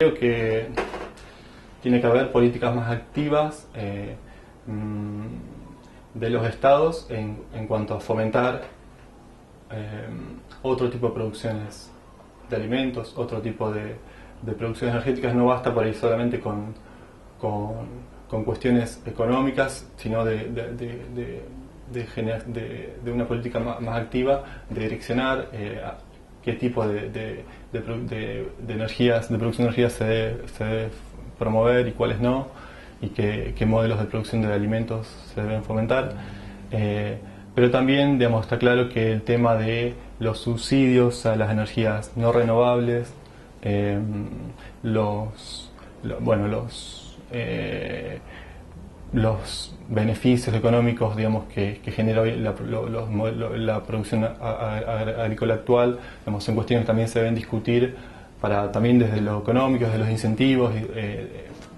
Creo que tiene que haber políticas más activas de los estados en cuanto a fomentar otro tipo de producciones de alimentos, otro tipo de producciones energéticas. No basta por ahí solamente con cuestiones económicas, sino de una política más activa, de direccionar qué tipo de energías, de producción de energía se debe promover y cuáles no, y qué modelos de producción de alimentos se deben fomentar. Pero también, digamos, está claro que el tema de los subsidios a las energías no renovables, los beneficios económicos, digamos, que genera hoy la producción agrícola actual, digamos, son cuestiones que también se deben discutir para también desde lo económico, desde los incentivos,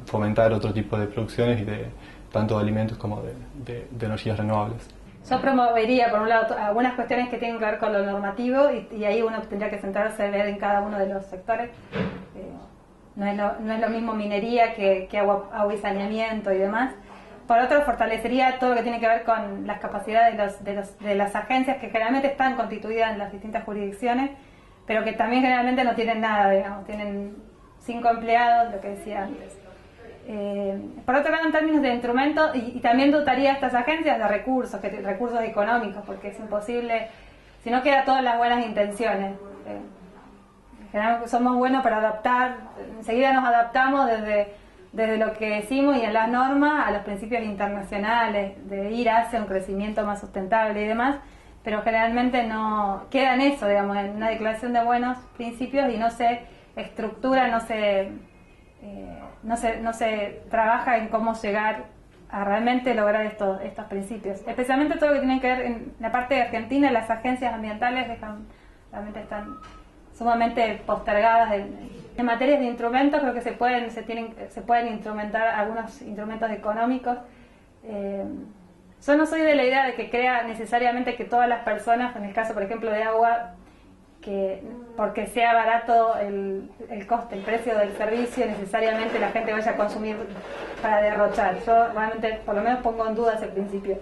fomentar otro tipo de producciones y de tanto de alimentos como de energías renovables. Yo promovería, por un lado, algunas cuestiones que tienen que ver con lo normativo y ahí uno tendría que centrarse en ver en cada uno de los sectores. No es lo mismo minería que agua y saneamiento y demás. Por otro, fortalecería todo lo que tiene que ver con las capacidades de las agencias que generalmente están constituidas en las distintas jurisdicciones, pero que también generalmente no tienen nada, digamos, tienen 5 empleados, lo que decía antes. Por otro lado, en términos de instrumentos, y también dotaría a estas agencias de recursos económicos, porque es imposible, si no queda todas las buenas intenciones. Generalmente somos buenos para adaptar, enseguida nos adaptamos desde lo que decimos y en las normas a los principios internacionales, de ir hacia un crecimiento más sustentable y demás, pero generalmente no queda en eso, digamos, en una declaración de buenos principios y no se estructura, no se trabaja en cómo llegar a realmente lograr estos principios. Especialmente todo lo que tiene que ver en la parte de Argentina, las agencias ambientales realmente están sumamente postergadas. En materia de instrumentos, creo que se pueden instrumentar algunos instrumentos económicos. Yo no soy de la idea de que crea necesariamente que todas las personas, en el caso por ejemplo de agua, que porque sea barato el coste, el precio del servicio, necesariamente la gente vaya a consumir para derrochar. Yo realmente, por lo menos, pongo en duda ese principio.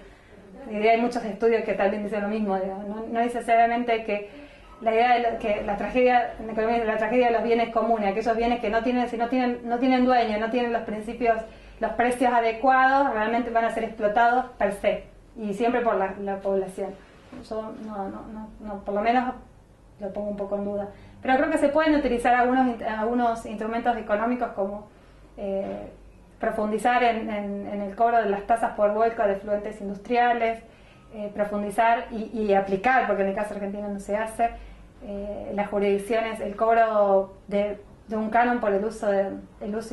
Y hay muchos estudios que también dicen lo mismo, no necesariamente que la idea de que la tragedia en economía, la tragedia de los bienes comunes, aquellos bienes que no tienen dueño, no tienen los precios adecuados, realmente van a ser explotados per se y siempre por la población. Yo no, por lo menos lo pongo un poco en duda. Pero creo que se pueden utilizar algunos instrumentos económicos como profundizar en el cobro de las tasas por vuelco de efluentes industriales, profundizar y aplicar, porque en el caso argentino no se hace, las jurisdicciones, el cobro de un canon por el uso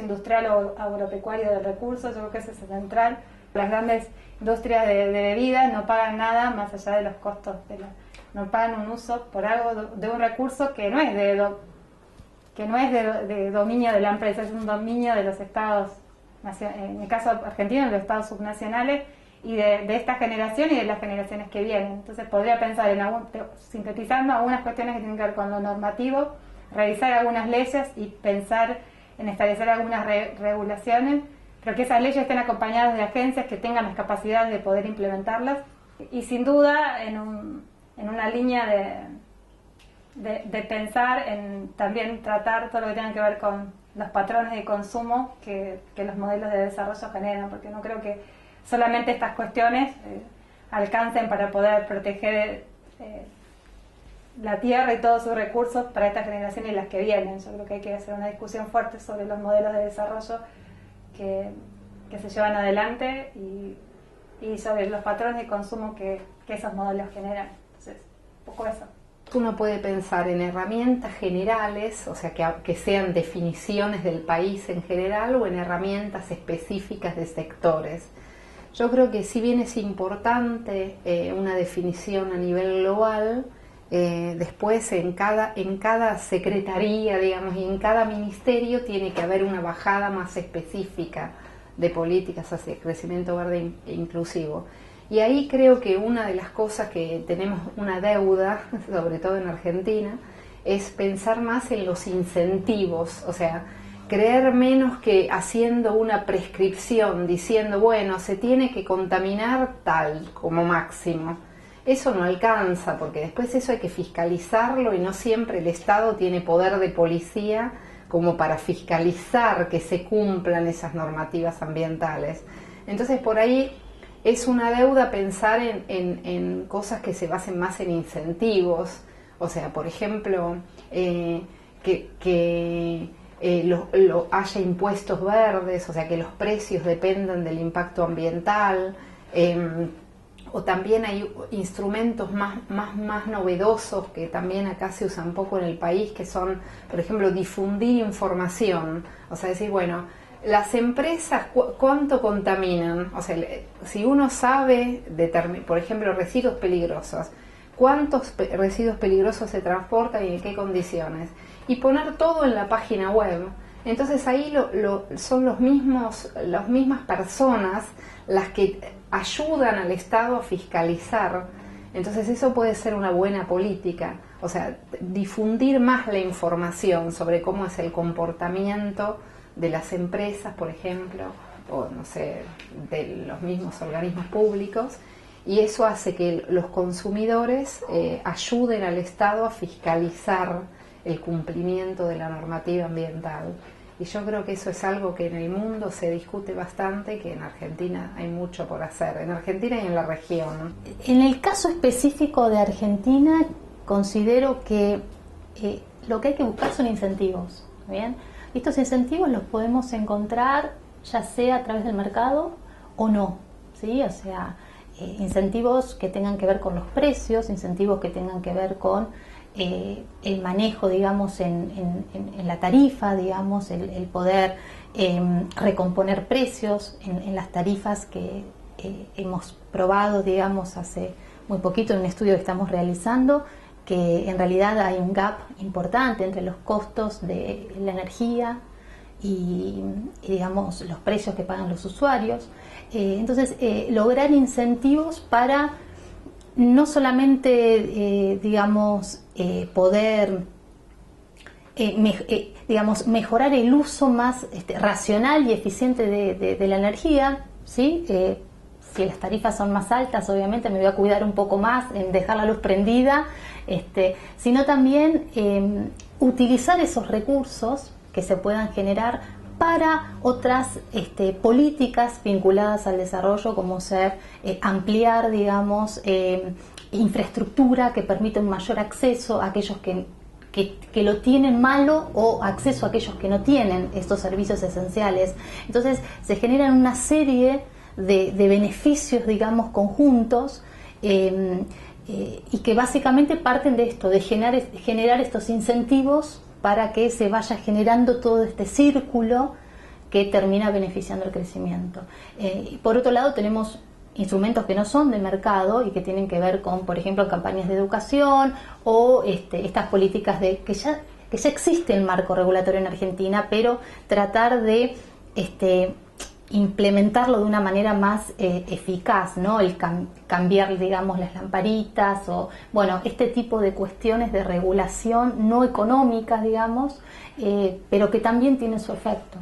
industrial o agropecuario del recurso. Yo creo que ese es central. Las grandes industrias de bebidas no pagan nada más allá de los costos, no pagan un uso por algo de un recurso que no es de dominio de la empresa, es un dominio de los estados, en el caso argentino, de los estados subnacionales, y de esta generación y de las generaciones que vienen. Entonces podría pensar sintetizando algunas cuestiones que tienen que ver con lo normativo, revisar algunas leyes y pensar en establecer algunas regulaciones, pero que esas leyes estén acompañadas de agencias que tengan las capacidades de poder implementarlas, y sin duda en una línea de pensar en también tratar todo lo que tenga que ver con los patrones de consumo que los modelos de desarrollo generan, porque no creo que solamente estas cuestiones alcancen para poder proteger la tierra y todos sus recursos para esta generación y las que vienen. Yo creo que hay que hacer una discusión fuerte sobre los modelos de desarrollo que se llevan adelante y sobre los patrones de consumo que esos modelos generan. Entonces, un poco eso. Uno puede pensar en herramientas generales, o sea, que sean definiciones del país en general, o en herramientas específicas de sectores. Yo creo que si bien es importante una definición a nivel global, después en cada secretaría, digamos, y en cada ministerio tiene que haber una bajada más específica de políticas hacia el crecimiento verde e inclusivo. Y ahí creo que una de las cosas que tenemos una deuda, sobre todo en Argentina, es pensar más en los incentivos, o sea, creer menos que haciendo una prescripción, diciendo, bueno, se tiene que contaminar tal como máximo. Eso no alcanza, porque después eso hay que fiscalizarlo y no siempre el Estado tiene poder de policía como para fiscalizar que se cumplan esas normativas ambientales. Entonces por ahí es una deuda pensar en cosas que se basen más en incentivos, o sea, por ejemplo, haya impuestos verdes, o sea, que los precios dependan del impacto ambiental, o también hay instrumentos más novedosos que también acá se usan poco en el país, que son, por ejemplo, difundir información, o sea, decir, bueno, las empresas cuánto contaminan, o sea, si uno sabe, por ejemplo, residuos peligrosos, cuántos residuos peligrosos se transportan y en qué condiciones, y poner todo en la página web. Entonces ahí son las mismas personas las que ayudan al Estado a fiscalizar. Entonces eso puede ser una buena política, o sea, difundir más la información sobre cómo es el comportamiento de las empresas, por ejemplo, o no sé, de los mismos organismos públicos, y eso hace que los consumidores ayuden al Estado a fiscalizar el cumplimiento de la normativa ambiental. Y yo creo que eso es algo que en el mundo se discute bastante, que en Argentina hay mucho por hacer, en Argentina y en la región. En el caso específico de Argentina, considero que lo que hay que buscar son incentivos, ¿bien? Estos incentivos los podemos encontrar ya sea a través del mercado o no, ¿sí? O sea, incentivos que tengan que ver con los precios, incentivos que tengan que ver con el manejo, digamos, en la tarifa, digamos, el poder recomponer precios en las tarifas que hemos probado, digamos, hace muy poquito en un estudio que estamos realizando, que en realidad hay un gap importante entre los costos de la energía y digamos, los precios que pagan los usuarios. Entonces, lograr incentivos para no solamente, digamos, poder, digamos, mejorar el uso más racional y eficiente de la energía, ¿sí? Si las tarifas son más altas, obviamente me voy a cuidar un poco más en dejar la luz prendida, sino también utilizar esos recursos que se puedan generar para otras políticas vinculadas al desarrollo, como ser ampliar, digamos, infraestructura que permita un mayor acceso a aquellos que lo tienen malo, o acceso a aquellos que no tienen estos servicios esenciales. Entonces se generan una serie de beneficios, digamos, conjuntos, y que básicamente parten de esto, de generar estos incentivos para que se vaya generando todo este círculo que termina beneficiando el crecimiento. Por otro lado, tenemos instrumentos que no son de mercado y que tienen que ver con, por ejemplo, campañas de educación o estas políticas que ya existe el marco regulatorio en Argentina, pero tratar de implementarlo de una manera más eficaz, ¿no? El cambiar, digamos, las lamparitas, o bueno, este tipo de cuestiones de regulación no económicas, digamos, pero que también tienen su efecto.